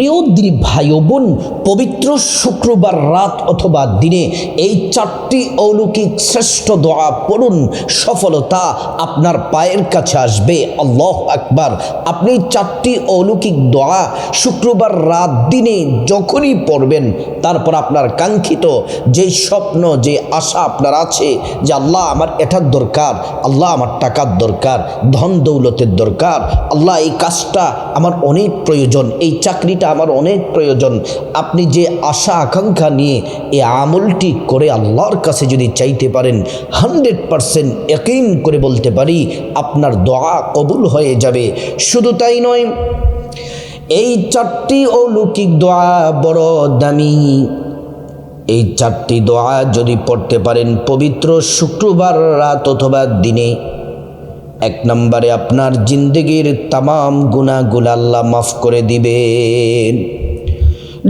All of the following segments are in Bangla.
প্রিয় দিনী ভাই ও বোন, পবিত্র শুক্রবার রাত অথবা দিনে এই চারটি অলৌকিক শ্রেষ্ঠ দোয়া পড়ুন, সফলতা আপনার পায়ের কাছে আসবে। আল্লাহু আকবার। আপনি চারটি অলৌকিক দোয়া শুক্রবার রাত দিনে যখনই পড়বেন, তারপর আপনার কাঙ্ক্ষিত যে স্বপ্ন, যে আশা আপনার আছে যে আল্লাহ আমার এটার দরকার, আল্লাহ আমার টাকার দরকার, ধন দৌলতের দরকার, আল্লাহ এই কাজটা আমার অনেক প্রয়োজন, এই চাকরিটা আমার অনেক প্রয়োজন, আপনি যে আশা আকাঙ্ক্ষা নিয়ে এই আমলটি করে আল্লাহর কাছে যদি চাইতে পারেন, 100% ইয়াকিন করে বলতে পারি আপনার দোয়া কবুল হয়ে যাবে। শুধু তাই নয়, এই চারটি অলৌকিক দোয়া বড় দামি। এই চারটি দোয়া যদি পড়তে পারেন পবিত্র শুক্রবার রাত অথবা দিনে, এক নম্বরে আপনার জিন্দগির তামাম গুনাহগুলো আল্লাহ মাফ করে দিবেন।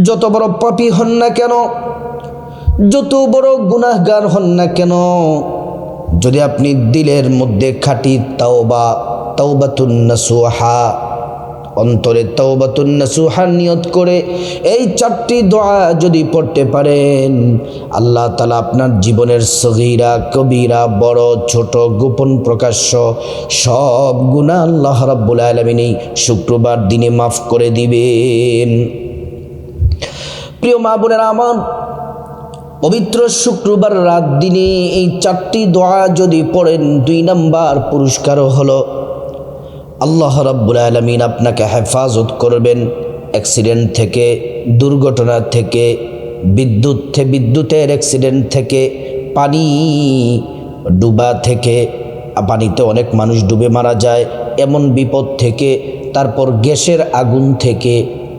যত বড় পাপী হন না কেন, যত বড় গুনাহগার হন না কেন, যদি আপনি দিলের মধ্যে খাঁটি তাওবাতুন নাসুহা, অন্তরে তাওবাতুন নাসুহা নিয়ত করে এই চারটি দোয়া যদি পড়তে পারেন, আল্লাহ তাআলা আপনার জীবনের সগীরা কবিরা, বড় ছোট গোপন প্রকাশ্য সব গুনাহ আল্লাহ রাব্বুল আলামিন এই শুক্রবার দিনে মাফ করে দিবেন। প্রিয় মা বোনেরা আমার, পবিত্র শুক্রবার রাত দিনে এই চারটি দোয়া যদি পড়েন, 2 নাম্বার পুরস্কারও হলো আল্লাহ রাব্বুল আলামিন আপনাকে হেফাজত করবেন অ্যাক্সিডেন্ট থেকে, দুর্ঘটনা থেকে, বিদ্যুতের অ্যাক্সিডেন্ট থেকে, পানি ডুবা থেকে, পানিতে অনেক মানুষ ডুবে মারা যায় এমন বিপদ থেকে, তারপর গ্যাসের আগুন থেকে,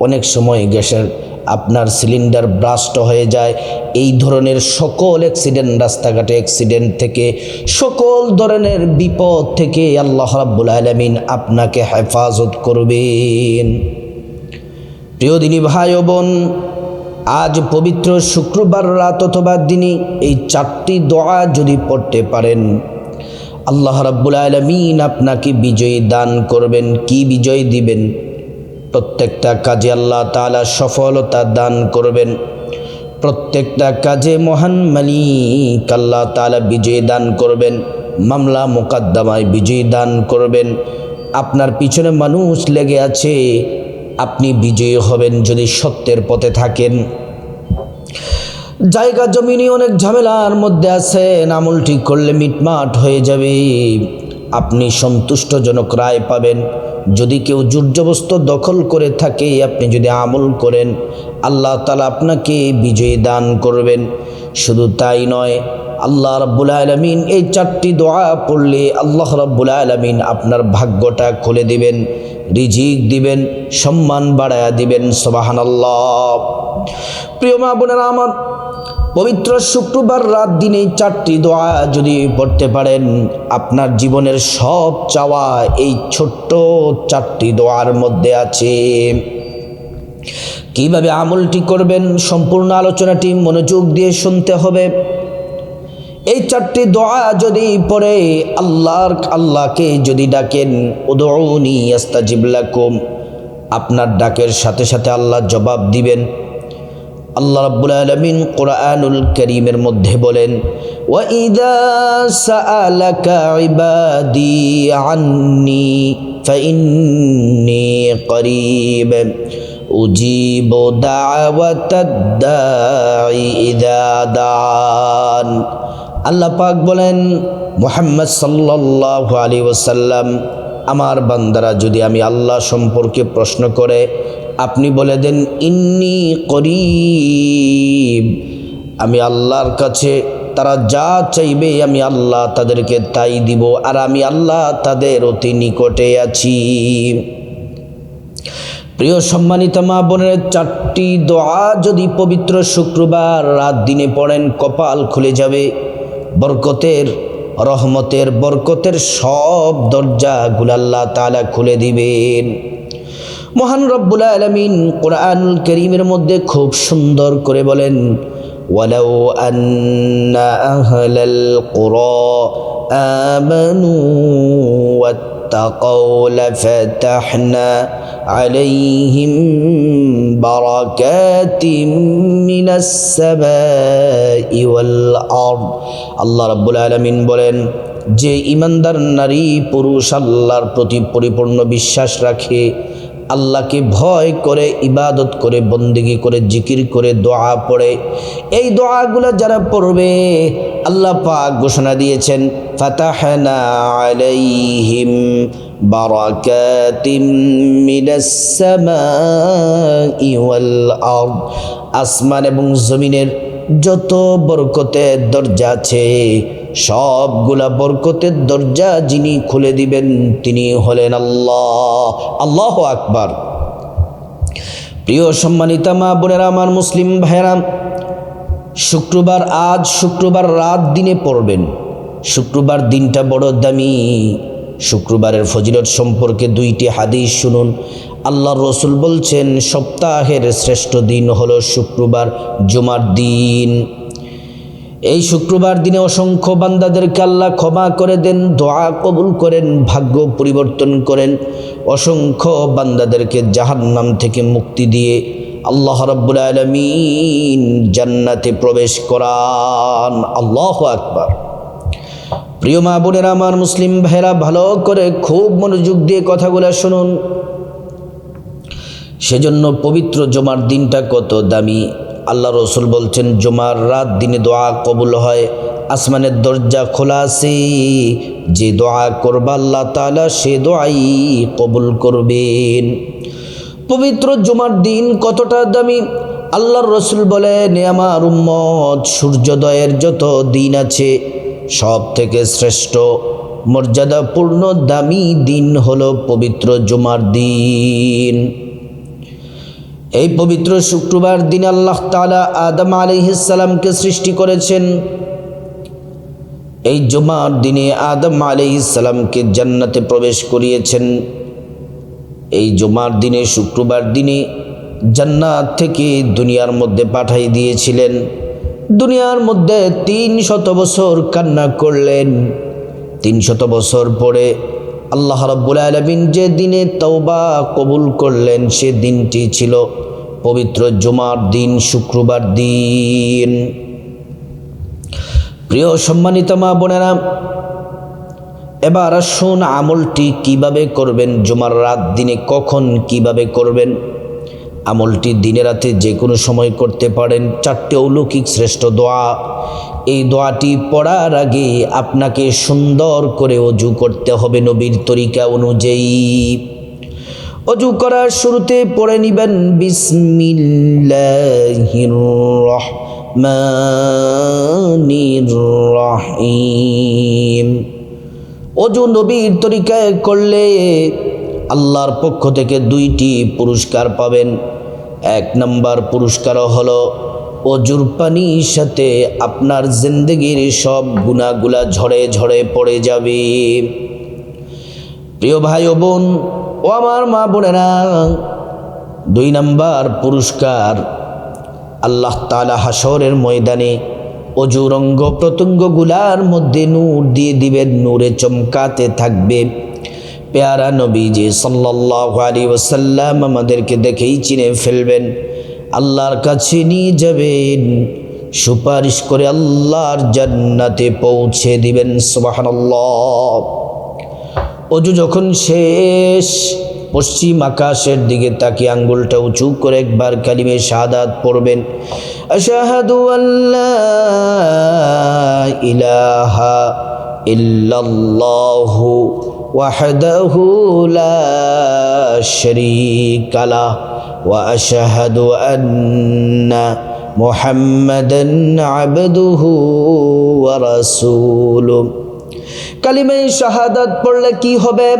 অনেক সময় গ্যাসের আপনার সিলিন্ডার ব্রাস্ট হয়ে যায়, এই ধরনের সকল অ্যাক্সিডেন্ট, রাস্তাঘাটে অ্যাক্সিডেন্ট থেকে, সকল ধরনের বিপদ থেকে আল্লাহ রাব্বুল আলামিন আপনাকে হেফাজত করবেন। প্রিয় দিনী ভাই ও বোন, আজ পবিত্র শুক্রবার রাত অথবা দিনে এই চারটি দোয়া যদি পড়তে পারেন, আল্লাহ রাব্বুল আলামিন আপনাকে বিজয় দান করবেন। কি বিজয় দিবেন? প্রত্যেকটা কাজে আল্লাহ তাআলা সফলতা দান করবেন। প্রত্যেকটা কাজে মহান মালিক আল্লাহ তাআলা বিজয় দান করবেন। মামলা মোকদ্দমায় বিজয় দান করবেন। আপনার পিছনে মানুষ লেগে আছে, আপনি বিজয়ী হবেন যদি সত্যের পথে থাকেন। জায়গা জমিনে অনেক ঝামেলার মধ্যে আছেন, আমল ঠিক করলে মিটমাট হয়ে যাবে, আপনি সন্তুষ্টজনক রায় পাবেন। যদি কেউ জোরজবস্ত দখল করে থাকে, আপনি যদি আমল করেন, আল্লাহ তাআলা আপনাকে বিজয় দান করবেন। শুধু তাই নয়, আল্লাহ রাব্বুল আলামিন এই চারটি দোয়া পড়লে আল্লাহ রাব্বুল আলামিন আপনার ভাগ্যটা খুলে দিবেন, রিজিক দিবেন, সম্মান বাড়ায়া দিবেন। সুবহানাল্লাহ। প্রিয় মা বোনেরা আমার, পবিত্র শুক্রবার রাত দিনে চারটি দোয়া যদি পড়তে পারেন, আপনার জীবনের সব চাওয়া এই ছোট্ট চারটি দোয়ার মধ্যে আছে। কিভাবে আমলটি করবেন, সম্পূর্ণ আলোচনাটি মনোযোগ দিয়ে শুনতে হবে। এই চারটি দোয়া যদি পড়ে আল্লাহকে যদি ডাকেন, উদউনি আস্তাজিব লাকুম, আপনার ডাকের সাথে সাথে আল্লাহ জবাব দিবেন। আল্লাহ রাব্বুল আলামিন কোরআনুল কারীমের মধ্যে বলেন, ওয়া ইযা সাআলাকা ইবাদি আন্নী ফাইন্নী করিব উজিবু দাওয়াতাদ দাঈ ইযা দান। আল্লাহ পাক বলেন, মুহাম্মদ সাল্লাল্লাহু আলাইহি ওয়াসাল্লাম, আমার বান্দারা যদি আমি আল্লাহ সম্পর্কে প্রশ্ন করে, আপনি বলে দেন ইন্নী করিব, আমি আল্লাহর কাছে তারা যা চাইবে আমি আল্লাহ তাদেরকে তাই দিব, আর আমি আল্লাহ তাদের অতি নিকটে আছি। প্রিয় সম্মানিত মা বোনের, চারটি দোয়া যদি পবিত্র শুক্রবার রাত দিনে পড়েন, কপাল খুলে যাবে। বরকতের, রহমতের, বরকতের সব দরজাগুলো আল্লাহ তাআলা খুলে দিবেন। মহান রব্বুল আলামিন কোরআনুল কারীমের মধ্যে খুব সুন্দর করে বলেন, ওয়ালাউ আন্না আহলাল কুরা আমানু فاتقوا لفتحنا عليهم بركات من السماء والأرض আল্লাহ রাব্বুল আলামিন বলেন, যে ইমানদার নারী পুরুষ আল্লাহর প্রতি পরিপূর্ণ বিশ্বাস রাখে, আল্লাহকে ভয় করে, ইবাদত করে, বন্দেগী করে, জিকির করে, দোয়া পড়ে, এই দোয়াগুলো যারা পড়বে আল্লাহ পাক ঘোষণা দিয়েছেন ফাতাহনা আলাইহিম বারাকাতিম মিনাস সামাই ওয়াল আরদ, আসমান এবং জমিনের যত বরকতের দরজা আছে সবগুলা বরকতের দরজা যিনি খুলে দিবেন তিনি হলেন আল্লাহ। আল্লাহু আকবার। প্রিয় সম্মানিতা মা বোনেরা, আমার মুসলিম ভাইরা, আজ শুক্রবার রাত দিনে পড়বেন। শুক্রবার দিনটা বড় দামি। শুক্রবারের ফজিলত সম্পর্কে দুইটি হাদিস শুনুন। আল্লাহর রসুল বলছেন, সপ্তাহের শ্রেষ্ঠ দিন হলো শুক্রবার, জুমার দিন। এই শুক্রবার দিনে অসংখ্য বান্দাদেরকে আল্লাহ ক্ষমা করে দেন, দোয়া কবুল করেন, ভাগ্য পরিবর্তন করেন। অসংখ্য বান্দাদেরকে জাহান্নাম থেকে মুক্তি দিয়ে আল্লাহ রাব্বুল আলামিন জান্নাতে প্রবেশ করান। আল্লাহু আকবার। প্রিয় মা বোনেরা, আমার মুসলিম ভাইরা, ভালো করে খুব মনোযোগ দিয়ে কথাগুলো শুনুন। সেজন্য পবিত্র জুমার দিনটা কত দামি। আল্লাহ রসুল বলছেন, জুমার রাত দিনে দোয়া কবুল হয়, আসমানের দরজা খোলা আছে, যে দোয়া করবা আল্লাহ তাআলা সে দোয়াই কবুল করবেন। পবিত্র জুমার দিন কতটা দামি আল্লাহর রসুল বলেন, আমার উম্মত সূর্যোদয়ের যত দিন আছে সব থেকে শ্রেষ্ঠ মর্যাদাপূর্ণ দামি দিন হলো পবিত্র জুমার দিন। এই পবিত্র শুক্রবার দিন আল্লাহ তাআলা আদম আলাইহিস সালামকে সৃষ্টি করেছেন। এই জুমার দিনে আদম আলাইহিস সালামকে জান্নাতে প্রবেশ করিয়েছেন। এই জুমার দিনে, শুক্রবার দিনে জান্নাত থেকে দুনিয়ার মধ্যে পাঠাই দিয়েছিলেন। দুনিয়ার মধ্যে 300 বছর কান্না করলেন। 300 বছর পরে আল্লাহ রাব্বুল আলামিন যে দিনে তওবা কবুল করলেন সে দিনটি ছিল পবিত্র জুমার দিন, শুক্রবার দিন। প্রিয় সম্মানিত মা বোনেরা, এবার আসুন আমলটি কিভাবে করবেন, জুমার রাত দিনে কখন কিভাবে করবেন। আমলটি দিনে রাতে যে কোনো সময় করতে পারেন। 4টি অলৌকিক শ্রেষ্ঠ দোয়া। এই দোয়াটি পড়ার আগে আপনাকে সুন্দর করে ওযু করতে হবে নবীর তরিকা অনুযায়ী। ওযু করার শুরুতে পড়ে নেবেন বিসমিল্লাহির রহমানির রহিম। ওযু নবীর তরিকায় করলে আল্লাহর পক্ষ থেকে 2টি পুরস্কার পাবেন। 1 নম্বর পুরস্কার হলো ওযুর পানির সাথে আপনার জিন্দেগির সব গুনাহগুলা ঝরে ঝরে পড়ে যাবে। প্রিয় ভাই ও বোন ও আমার মা বোনেরা, 2 নম্বর পুরস্কার, আল্লাহ তাআলা হাসরের ময়দানে ওযুর অঙ্গ প্রত্যঙ্গগুলার মধ্যে নূর দিয়ে দিবেন, নূরে চমকাতে থাকবে। প্যারা নবীজি সাল্লাল্লাহু আলাইহি ওয়াসাল্লাম আমাদেরকে দেখেই চিনে ফেলবেন, আল্লাহর কাছে নিয়ে যাবেন, সুপারিশ করে আল্লাহর জান্নাতে পৌঁছে দিবেন। সুবহানাল্লাহ। ওযু যখন শেষ, পশ্চিম আকাশের দিকে তাকিয়ে আঙ্গুলটা উঁচু করে একবার কালিমে শাহাদাত পড়বেন, আশহাদু আল্লা ইলাহা ইল্লাল্লাহু ওয়াহদাহু লা শারীকা লাহু ওয়া আশহাদু আন্না মুহাম্মাদান আবদুহু ওয়া রাসূলুহু। কালিমে শাহাদাত পড়লে কি হবে?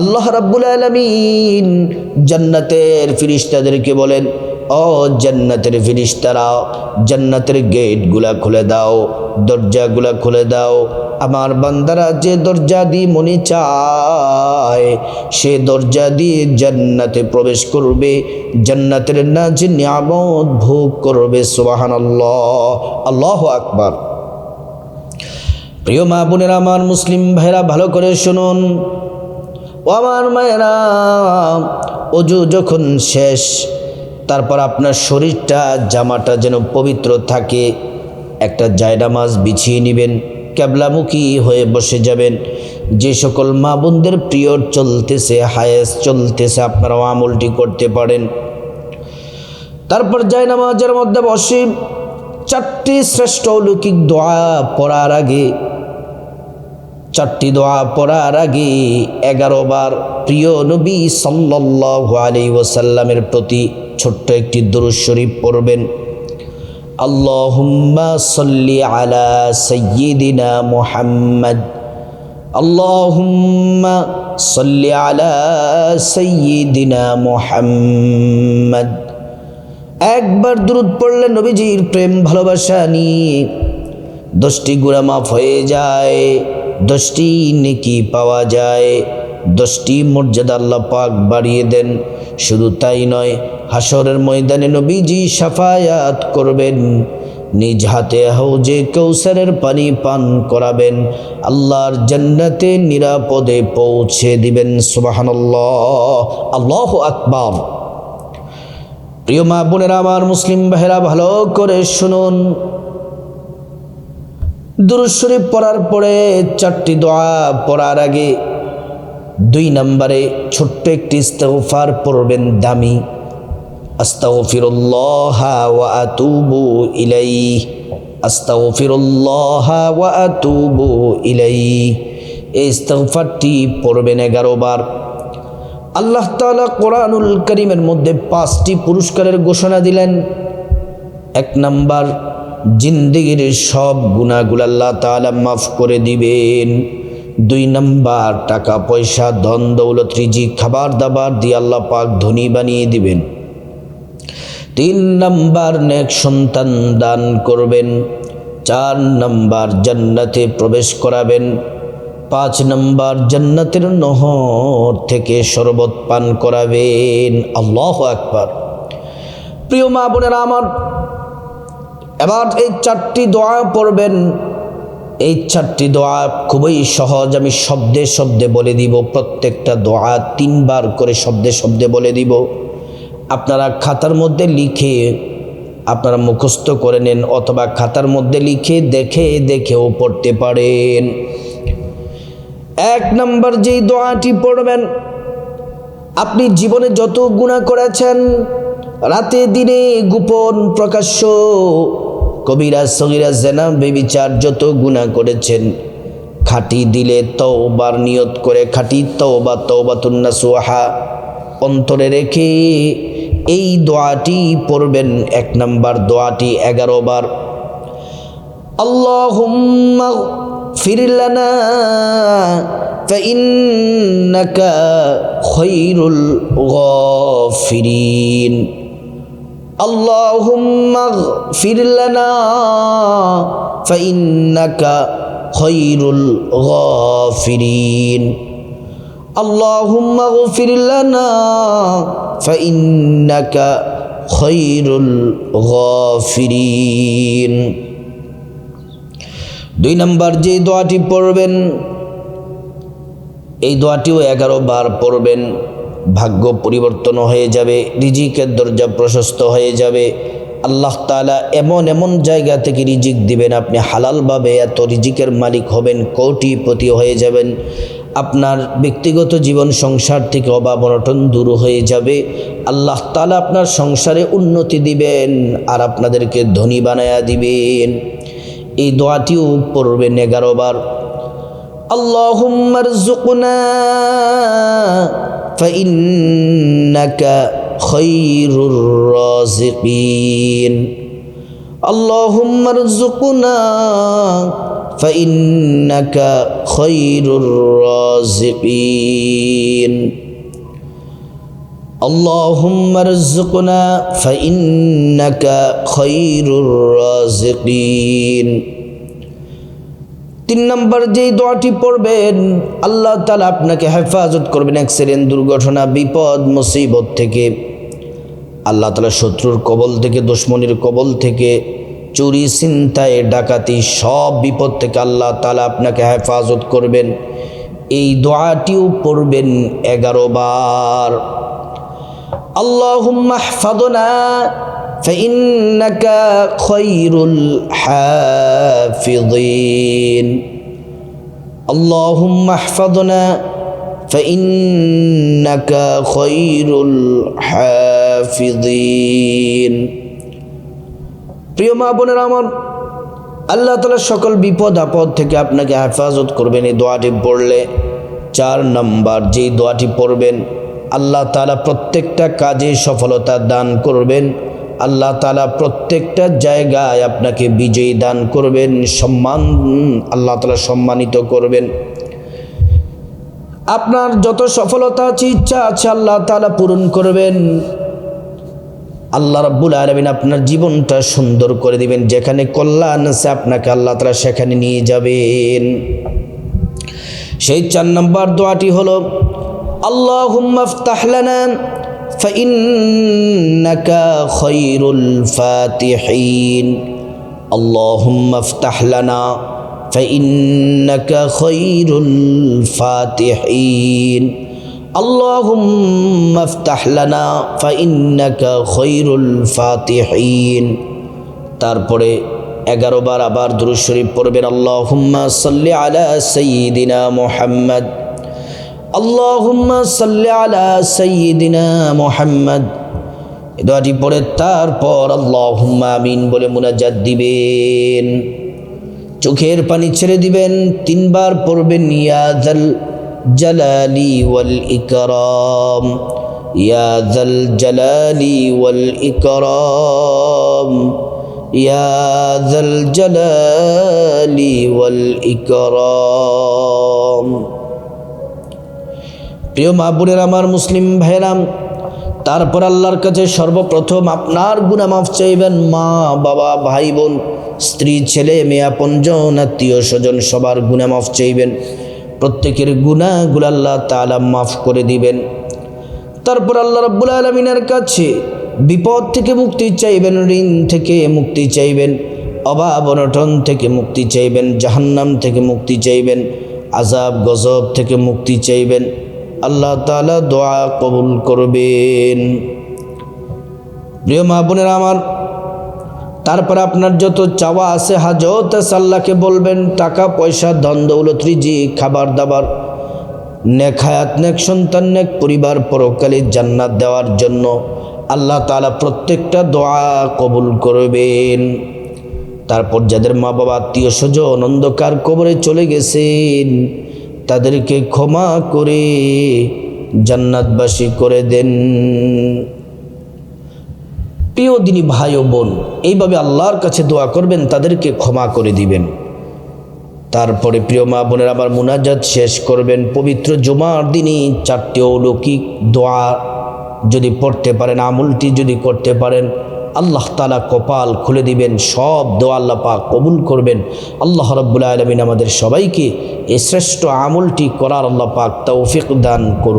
আল্লাহ রাব্বুল আলামিন জান্নাতের ফেরেশতাদেরকে বলেন, ও জান্নাতের ফেরেশতারা, জান্নাতের গেটগুলা খুলে দাও, দরজাগুলা খুলে দাও। আমার বান্দারা যে দরজা দিয়ে মনে চায় সে দরজা দিয়ে জান্নাতে প্রবেশ করবে, জান্নাতের নাজ নিয়ামত ভোগ করবে। সুবহানাল্লাহ। আল্লাহু আকবার। প্রিয় মা বোনেরা, আমার মুসলিম ভাইরা, ভালো করে শুনুন। ও আমার মায়েরা, ওযু যখন শেষ, তারপর আপনার শরীরটা, জামাটা যেন পবিত্র থাকে, একটা জায়নামাজ বিছিয়ে নেবেন, ক্যাবলামুখী হয়ে বসে যাবেন। যে সকল মা বোনদের পিরিয়ড চলতেছে, হায়েস চলতেছে, আপনারাও আমলটি করতে পারেন। তারপর জায়নামাজের মধ্যে বসে 4টি শ্রেষ্ঠ অলৌকিক দোয়া পড়ার আগে, 4টি দোয়া পড়ার আগে 11 বার প্রিয় নবী সাল্লাল্লাহু আলাইহি ওয়াসাল্লামের প্রতি ছোট্ট একটি দুরূদ শরীফ পড়বেন। আল্লাহুম্মা সাল্লি আলা সাইয়্যিদিনা মুহাম্মদ, আল্লাহুম্মা সাল্লি আলা সাইয়্যিদিনা মুহাম্মদ। একবার দুরূদ পড়লে নবীজির প্রেম ভালোবাসা নিয়ে 10টি গুনাহ মাফ হয়ে যায়, 10টি নেকি পাওয়া যায়, 10টি মর্যাদা আল্লাহ পাক বাড়িয়ে দেন। শুধু তাই নয়, হাসরের ময়দানে নবীজি শাফায়াত করবেন, নিজ হাতে হাউজে কাউসারের পানি পান করাবেন, আল্লাহর জান্নাতে নিরাপদে পৌঁছে দিবেন। সুবহানাল্লাহ, আল্লাহু আকবার। প্রিয় মা বোনেরা আমার, মুসলিম ভাইরা, ভালো করে শুনুন। দুরূদ শরীফ পড়ার পরে 4টি দোয়া পড়ার আগে 2 নম্বরে ছোট্ট একটি ইস্তিগফার পড়বেন, দামি। আস্তাগফিরুল্লাহ ওয়া আতুবু ইলাইহি, আস্তাগফিরুল্লাহ ওয়া আতুবু ইলাইহি। এই ইস্তিগফারটি পড়বেন 11 বার। আল্লাহ তাআলা কোরআনুল কারীমের মধ্যে 5টি পুরস্কারের ঘোষণা দিলেন। 1 নাম্বার, জিন্দেগির সব গুনাহগুলো আল্লাহ তাআলা মাফ করে দিবেন। 2 নাম্বার, টাকা পয়সা, ধন দৌলত, রিজিক, খাবার দাবার দিয়ে আল্লাহ পাক ধনী বানিয়ে দিবেন। 3 নাম্বার, নেক সন্তান দান করবেন। 4 নাম্বার, জান্নাতে প্রবেশ করাবেন। 5 নাম্বার, জান্নাতের নহর থেকে শরবত পান করাবেন। আল্লাহু আকবার। প্রিয় মা বোনেরা আমার, এবার এই 4টি দোয়া পড়বেন। এই 4টি দোয়া খুবই সহজ, আমি শব্দে শব্দে বলে দিব। প্রত্যেকটা দোয়া 3 বার করে শব্দে শব্দে বলে দিব। আপনারা খাতার মধ্যে লিখে আপনারা মুখস্থ করে নেন, অথবা খাতার মধ্যে লিখে দেখে দেখেও পড়তে পারেন। 1 নম্বর যেই দোয়াটি পড়বেন, আপনি জীবনে যত গুনাহ করেছেন, রাতে দিনে গোপন প্রকাশ্য, কবিরা সগীরা জেনা বেবিচার যত গুনাহ করেছেন, খাঁটি দিলে তওবার নিয়ত করে, খাঁটি তওবা, তওবাতুন নাসুহা অন্তরে রেখে এই দোয়াটি পড়বেন। 1 নম্বর দোয়াটি 11 বার। আল্লাহুম্মা ফির লানা ফাইন্নাকা খায়রুল গাফিরিন, আল্লাহুম্মা ফির লানা ফাইন্নাকা খায়রুল গাফিরিন, আল্লাহুম্মা গফির লানা ফাইন্নাকা খায়রুল গাফিরিন। 2 নম্বর যে দোয়াটি পড়বেন, এই দোয়াটিও 11 বার পড়বেন। ভাগ্য পরিবর্তন হয়ে যাবে, রিজিকের দরজা প্রশস্ত হয়ে যাবে। আল্লাহ তাআলা এমন এমন জায়গা থেকে রিজিক দিবেন, আপনি হালালভাবে এত রিজিকের মালিক হবেন, কোটিপতি হয়ে যাবেন। আপনার ব্যক্তিগত জীবন সংসার থেকে অভাব অনটন দূর হয়ে যাবে। আল্লাহ তাআলা আপনার সংসারে উন্নতি দিবেন আর আপনাদেরকে ধনী বানায়া দিবেন। এই দোয়াটিও পড়বেন 11 বার। আল্লাহুম্মা রযুকনা ফাইন্নাকা খায়রুর রাযিকিন, আল্লাহুম্মা রযুকনা ফাইন্নাকা খায়রুর রাযিকিন, আল্লাহুম্মা রযুকনা ফাইন্নাকা খায়রুর রাযিকিন। 3 নম্বর যেই দোয়াটি পড়বেন, আল্লাহ তাআলা আপনাকে হেফাজত করবেন অ্যাক্সিডেন্ট, দুর্ঘটনা, বিপদ, মুসিবত থেকে। আল্লাহ তাআলা শত্রুর কবল থেকে, দুশমনের কবল থেকে, চুরি, ছিনতাই, ডাকাতি, সব বিপদ থেকে আল্লাহ তাআলা আপনাকে হেফাজত করবেন। এই দোয়াটিও পড়বেন 11 বার। আল্লাহুম্মা ইহফাযনা ফাইন্নাকা খায়রুল হাফিযিন। আল্লাহুম্মা ইহফাযনা ফাইন্নাকা খায়রুল হাফিযিন। প্রিয় মা বোনেরা আমার, আল্লাহ তাআলা সকল বিপদ আপদ থেকে আপনাকে হেফাজত করবেন এই দোয়াটি পড়লে। 4 নম্বর, যেই দোয়াটি পড়বেন আল্লাহ তাআলা প্রত্যেকটা কাজে সফলতা দান করবেন। আল্লাহ তাআলা প্রত্যেকটা জায়গায় আপনাকে বিজয়ী দান করবেন, সম্মান আল্লাহ তাআলা সম্মানিত করবেন। আপনার যত সফলতা আছে, ইচ্ছা আছে, আল্লাহ তাআলা পূরণ করবেন। আল্লাহ রাব্বুল আলামিন আপনার জীবনটা সুন্দর করে দিবেন। যেখানে কল্যাণ আছে আপনাকে আল্লাহ তাআলা সেখানে নিয়ে যাবেন। সেই 4 নম্বর দোয়াটি হলো আল্লাহুম্মা ইফতাহ লানা ফাইন্নাকা খায়রুল ফাতিহিন। আল্লাহুম্মা ইফতাহ লানা ফাইন্নাকা খায়রুল ফাতিহিন। আল্লাহুম্মা ইফতাহ লানা ফাইন্নাকা খায়রুল ফাতিহিন। তারপরে 11 বার আবার দুরূদ শরীফ পড়বেন। আল্লাহুম্মা সাল্লি আলা সাইয়্যিদিনা মুহাম্মদ। আল্লাহুম্মা সাল্লি আলা সাইয়্যিদিনা মুহাম্মদ। এই দোয়াটি পড়ে তারপর আল্লাহুম্মা আমিন বলে মুনাজাত দিবেন। চোখের পানি ছেড়ে দিবেন। 3 বার পড়বেন ইয়া যাল জালালি ওয়াল ইকরাম, ইয়া যাল জালালি ওয়াল ইকরাম, ইয়া যাল জালালি ওয়াল ইকরাম। প্রিয় মা বোনেরা আমার, মুসলিম ভাইরা, তারপর আল্লাহর কাছে সর্বপ্রথম আপনার গুনাহ মাফ চাইবেন। মা বাবা ভাই বোন স্ত্রী ছেলে মেয়ে আপনজন আত্মীয় স্বজন সবার গুনাহ মাফ চাইবেন। প্রত্যেকের গুনাহগুলো আল্লাহ তাআলা মাফ করে দিবেন। তারপর আল্লাহ রাব্বুল আলামিনের কাছে বিপদ থেকে মুক্তি চাইবেন, ঋণ থেকে মুক্তি চাইবেন, অভাব অনটন থেকে মুক্তি চাইবেন, জাহান্নাম থেকে মুক্তি চাইবেন, আযাব গজব থেকে মুক্তি চাইবেন। আল্লাহ তাআলা দোয়া কবুল করবেন। প্রিয় মা বোনেরা আমার, তারপর আপনার যত চাওয়া আছে, হাজত আছে, আল্লাহকে বলবেন। টাকা পয়সা ধন দৌলত রিজিক খাবার দাবার, নেক হায়াত নেক সন্তান নেক পরিবার, পরকালে জান্নাত দেওয়ার জন্য আল্লাহ তাআলা প্রত্যেকটা দোয়া কবুল করবেন। তারপর যাদের মা বাবা আত্মীয় স্বজন অন্ধকার কবরে চলে গেছেন তাদেরকে ক্ষমা করে জান্নাতবাসী করে দেন। প্রিয় দিনী ভাই ও বোন, এইভাবে আল্লাহর কাছে দোয়া করবেন, তাদেরকে ক্ষমা করে দিবেন। তারপরে প্রিয় মা বোনের আবার মুনাজাত শেষ করবেন। পবিত্র জুমার দিনই 4টি অলৌকিক দোয়া যদি পড়তে পারেন, আমলটি যদি করতে পারেন, আল্লাহ তাআলা কপাল খুলে দিবেন। সব দোয়া আল্লাহ পাক কবুল করবেন। আল্লাহ রাব্বুল আলামিন আমাদের সবাইকে এই শ্রেষ্ঠ আমলটি করার আল্লাহ পাক তৌফিক দান করুন।